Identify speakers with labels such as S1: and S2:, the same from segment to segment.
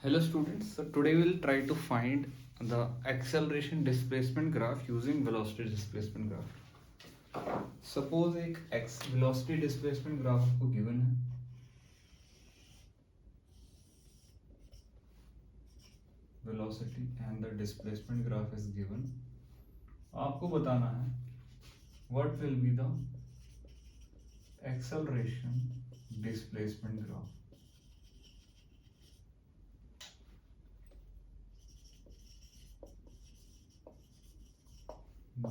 S1: Hello students, so today we'll try to find the acceleration displacement graph using velocity displacement graph. Suppose एक x velocity displacement graph आपको given है, velocity and the displacement graph is given. आपको बताना है what will be the acceleration displacement graph.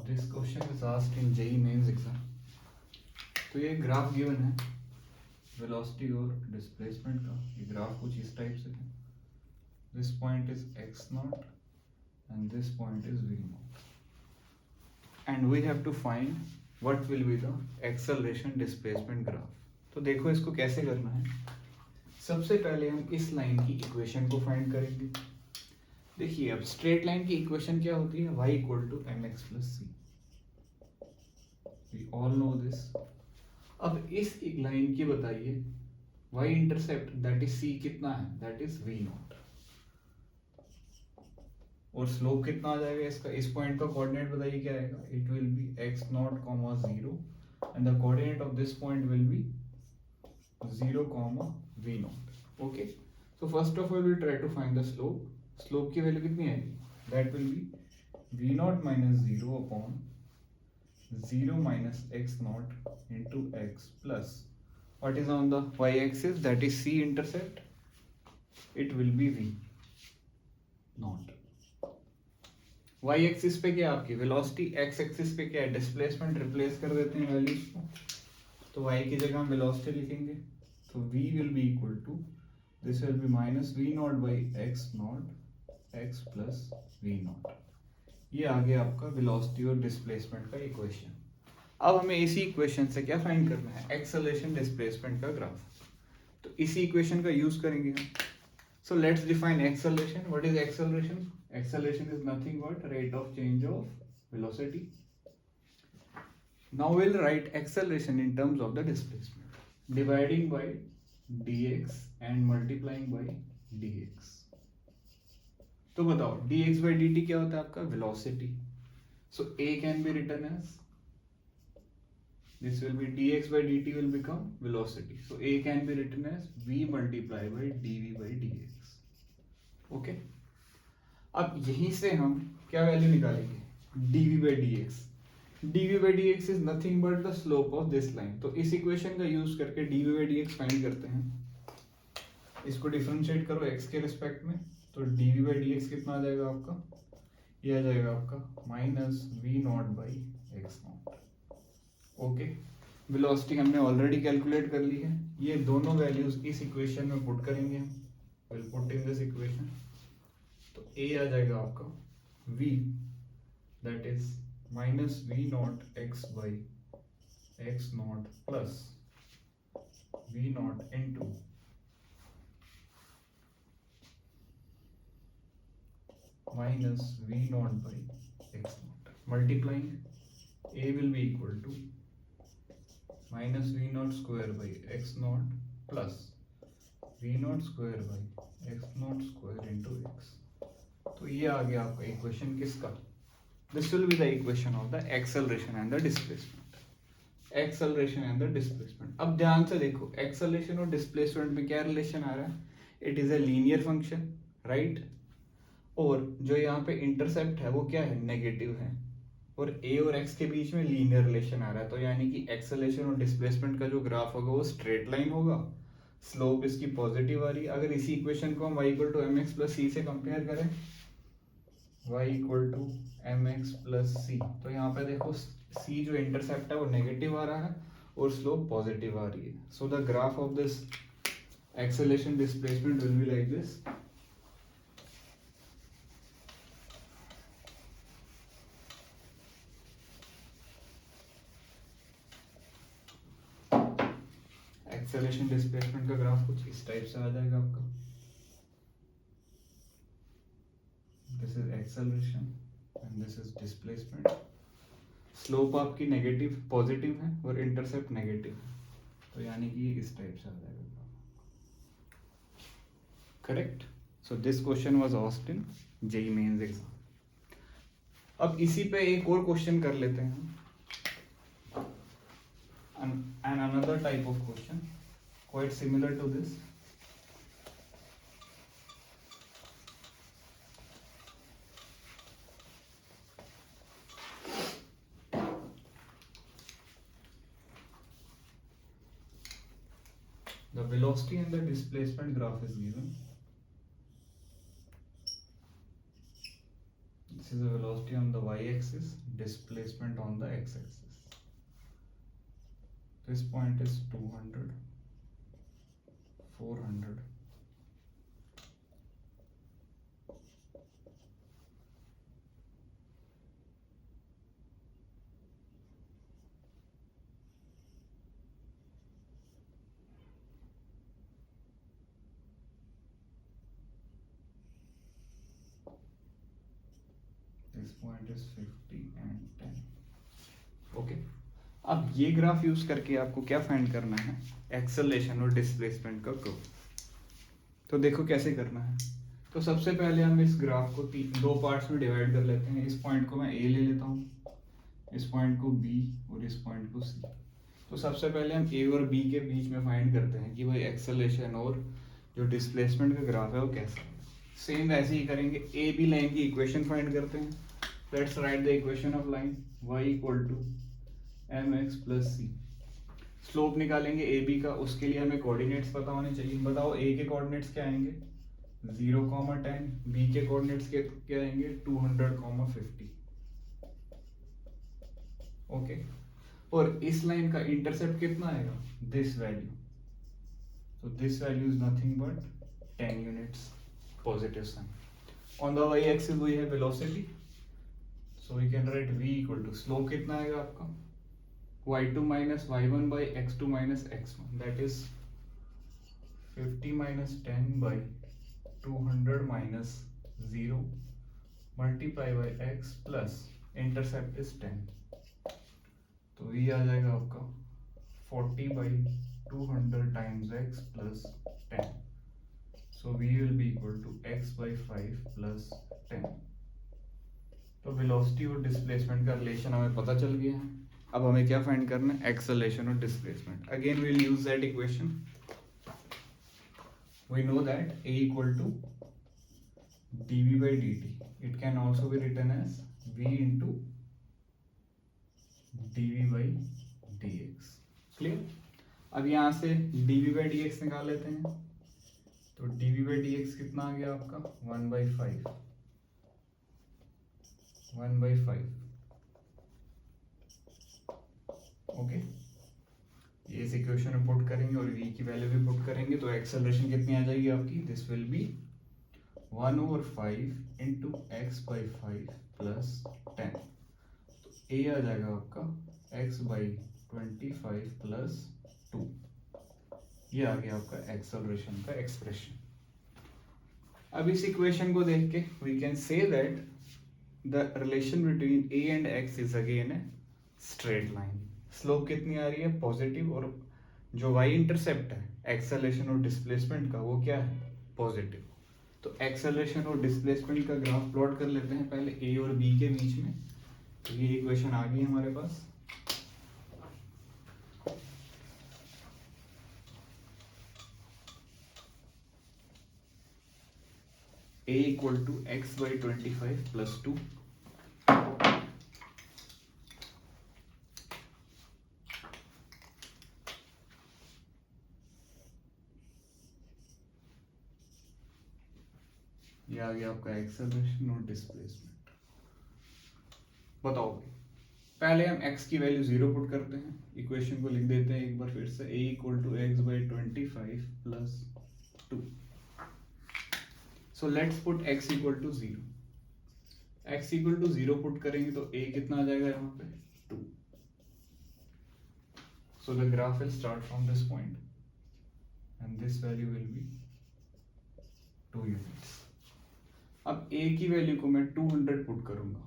S1: This question is asked in JEE mains exam. तो ये graph given है velocity और डिस्प्लेसमेंट का. ये ग्राफ कुछ इस टाइप से है. This point is x naught and this point is v naught and we have to find what will be the acceleration displacement graph. तो देखो इसको कैसे करना है. सबसे पहले हम इस लाइन की इक्वेशन को फाइंड करेंगे. देखिए अब स्ट्रेट लाइन की इक्वेशन क्या होती है, y equal to mx plus c. We all know this. अब इस लाइन की बताइए y intercept that is c कितना है, दैट इज v नॉट. और स्लोप कितना आ जाएगा इसका, इस पॉइंट का कोऑर्डिनेट बताइए क्या आएगा. It will be x nought comma 0 and the coordinate of this point will be 0 comma v nought. Okay, so first of all we try to find the slope. Slope की value कितनी आएगी, that will be v nought minus 0 upon 0 minus x naught into x plus what is on the y-axis, that is c intercept, it will be v naught. y-axis पे क्या है आपकी velocity, x-axis पे क्या है displacement. Replace कर देते हैं वैल्यूज को, तो y की जगह हम वेलोसिटी लिखेंगे. तो v will be equal to this will be minus v naught by x naught x plus v naught. ये आ गया आपका वेलोसिटी और डिस्प्लेसमेंट का इक्वेशन. अब हमें इसी इक्वेशन से क्या फाइंड करना है, एक्सेलरेशन डिस्प्लेसमेंट का ग्राफ. तो इसी इक्वेशन का यूज करेंगे हम. So let's define acceleration. What is acceleration? Acceleration is nothing but rate of change of velocity. Now will write acceleration in terms of the displacement, dividing by dx and multiplying by dx. तो बताओ dx by dt क्या होता है आपका, velocity. So a can be written as, this will be dx by dt will become velocity. So a can be written as v multiplied by dv by dx. Okay. अब यहीं से हम क्या value निकालेंगे, dv by dx. dv by dx is nothing but the slope of this line. तो इस equation का use करके dv by dx फाइंड करते हैं. इसको डिफरेंशिएट करो x के रिस्पेक्ट में, तो dv by dx कितना आ जाएगा आपका, ये आ जाएगा आपका minus v not by x not. Okay, velocity हमने ऑलरेडी कैलकुलेट कर ली है. ये दोनों वैल्यूज इस इक्वेशन में पुट करेंगे हम. Will put in this equation. तो a आ जाएगा आपका v that is minus v not x by x not plus v not into minus v naught by x naught multiplying a will be equal to minus v naught square by x naught plus v naught square by x naught square into x. तो ये आ गया आपका equation किसका, this will be the equation of the acceleration and the displacement. Acceleration and the displacement. अब ध्यान से देखो acceleration और डिस्प्लेसमेंट में क्या रिलेशन आ रहा है, it is a linear function, right. और जो यहाँ पे इंटरसेप्ट है वो क्या है, नेगेटिव है. और a और x के बीच में लीनियर रिलेशन आ रहा है. तो यानी कि एक्सेलरेशन और डिस्प्लेसमेंट का जो ग्राफ होगा वो स्ट्रेट लाइन होगा, स्लोप इसकी पॉजिटिव आ रही है. अगर इसी इक्वेशन को हम y equal to M X plus C से कंपेयर करें, y equal to M X plus C, तो यहाँ पे देखो c जो इंटरसेप्ट है वो नेगेटिव आ रहा है और स्लोप पॉजिटिव आ रही है. सो the graph of this acceleration displacement will be like this. Acceleration displacement का ग्राफ कुछ इस टाइप से आ जाएगा आपका. This is acceleration and this is displacement. Slope आपकी नेगेटिव पॉजिटिव है और इंटरसेप्ट नेगेटिव है, तो यानी कि इस टाइप से आ जाएगा. Correct. So this question was asked in JEE mains exam. अब इसी पे एक और क्वेश्चन कर लेते हैं. And another type of question quite similar to this. The velocity and the displacement graph is given. This is the velocity on the y-axis, displacement on the x-axis. This point is 200, 400. This point is 50 and 10. Okay. अब ये graph use करके आपको क्या find करना है, acceleration और displacement का curve. तो देखो कैसे करना है. तो सबसे पहले हम इस ग्राफ को दो पार्ट्स में डिवाइड कर लेते हैं. इस पॉइंट को मैं ए ले लेता हूँ, इस पॉइंट को बी और इस पॉइंट को सी. तो सबसे पहले हम ए और बी के बीच में फाइंड करते हैं कि भाई एक्सेलरेशन और जो डिस्प्लेसमेंट का ग्राफ है वो कैसा है. सेम वैसे ही करेंगे. ए बी लाइन की इक्वेशन फाइंड करते हैं. Let's write the equation of line y equal to mx plus c. Slope निकालेंगे ए बी का, उसके लिए हमें कोऑर्डिनेट्स पता होने चाहिए. बताओ ए के कोऑर्डिनेट्स क्या आएंगे 0,10, बी के कोऑर्डिनेट्स क्या आएंगे 200,50. ओके. और इस लाइन का इंटरसेप्ट कितना आएगा, this value. So this value is nothing but 10 units, positive sign. On the y-axis we have velocity, so we can write v equal to slope कितना आएगा आपका y2 minus y1 by x2 minus x1, that is 50 minus 10 by 200 minus 0 multiply by x plus intercept is 10. तो v आ जाएगा आपका 40 by 200 times x plus 10. So v will be equal to x by 5 plus 10. तो velocity और displacement का relation हमें पता चल गया है. अब हमें क्या फाइंड करना है, एक्सेलरेशन और displacement. Again we will use that equation. We know that a equal to dv by dt. It can also be written as v into dv by dx. Clear. अब यहाँ से dv by dx निकाल लेते हैं. तो dv by dx कितना आ गया आपका 1/5. ओके. ये इस इक्वेशन में पुट करेंगे और v की वैल्यू भी पुट करेंगे तो एक्सेलरेशन कितनी आ जाएगी आपकी, this will be 1/5 into x by 5 plus 10. तो a आ जाएगा आपका x बाई 25 प्लस 2. ये आ गया आपका एक्सेलरेशन का एक्सप्रेशन. अब इस इक्वेशन को देख के we can say that the relation between a and x is again a straight line. Slope कितनी आ रही है, पॉजिटिव, और जो y इंटरसेप्ट है एक्सेलरेशन और डिस्प्लेसमेंट का वो क्या है, पॉजिटिव. तो एक्सेलरेशन और डिस्प्लेसमेंट का ग्राफ प्लॉट कर लेते हैं पहले a और b के बीच में. तो ये इक्वेशन आ गई हमारे पास. a equal to x by 25 plus 2. ये आ गया आपका एक्सेलरेशन और डिस्प्लेसमेंट. बताओ पहले हम x की वैल्यू 0 पुट करते हैं. इक्वेशन को लिख देते हैं एक बार फिर से. a equal to x by 25 plus 2. So let's put x equal to 0. x equal to 0 put करेंगे तो a कितना आ जाएगा यहाँ पे 2. So the graph will start from this point and this value will be 2 units. अब a की value को मैं 200 पुट करूंगा,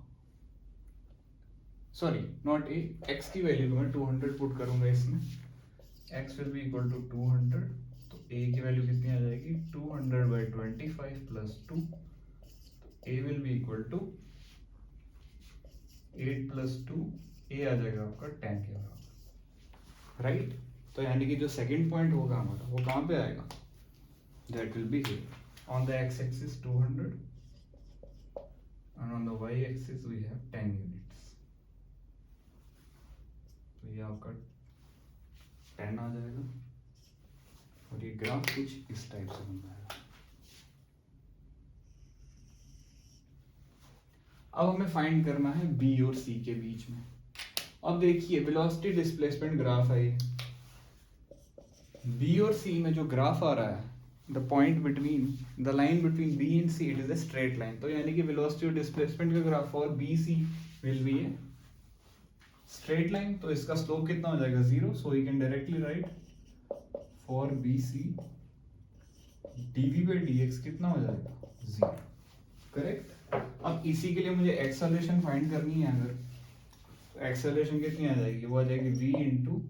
S1: सॉरी नॉट a, x की वैल्यू को मैं 200 पुट करूंगा इसमें. x will be equal to 200. तो ए की वैल्यू कितनी आ जाएगी 200/25 plus 2, a will be equal to 8 plus 2, a आ जाएगा आपका 10 के बराबर, राइट। तो यानी कि जो सेकंड पॉइंट होगा हमारा वो कहाँ पे आएगा, that will be here on the x axis 200 and on the y axis we have 10 units। तो ये आपका 10 आ जाएगा और ये ग्राफ कुछ इस टाइप से बन जाएगा। अब हमें फाइंड करना है बी और सी के बीच में। अब देखिए वेलोसिटी डिस्प्लेसमेंट ग्राफ है ये, बी और सी में जो ग्राफ आ रहा है, the point between the line between B and C it is a straight line. तो यानी कि वेलोसिटी और डिस्प्लेसमेंट का graph for B C will be a straight line. तो इसका स्लोप कितना हो जाएगा 0, so we can directly write for B C dv/dx कितना हो जाएगा 0, करेक्ट। अब इसी के लिए मुझे एक्सेलरेशन फाइंड करनी है, अगर तो एक्सेलरेशन कितनी आ जाएगी, वो आ जाएगी v into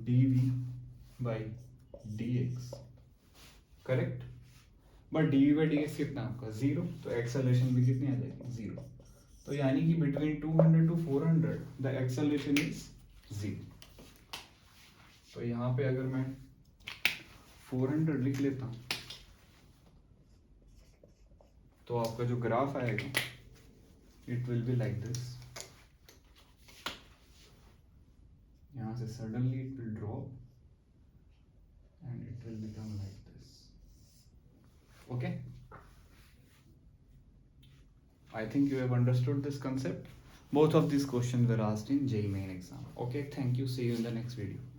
S1: dv/dx, correct. But dv/dx कितना आपका 0, तो एक्सेलरेशन भी कितनी आ जाएगी 0। तो यानी कि between 200 to 400 the acceleration is 0। तो यहाँ पे अगर मैं 400 लिख लेता हूँ तो आपका जो ग्राफ आएगा it will be like this, यहाँ से suddenly it will drop and it will become like this, okay। I think you have understood this concept. Both of these questions were asked in JEE main exam, okay। Thank you, see you in the next video।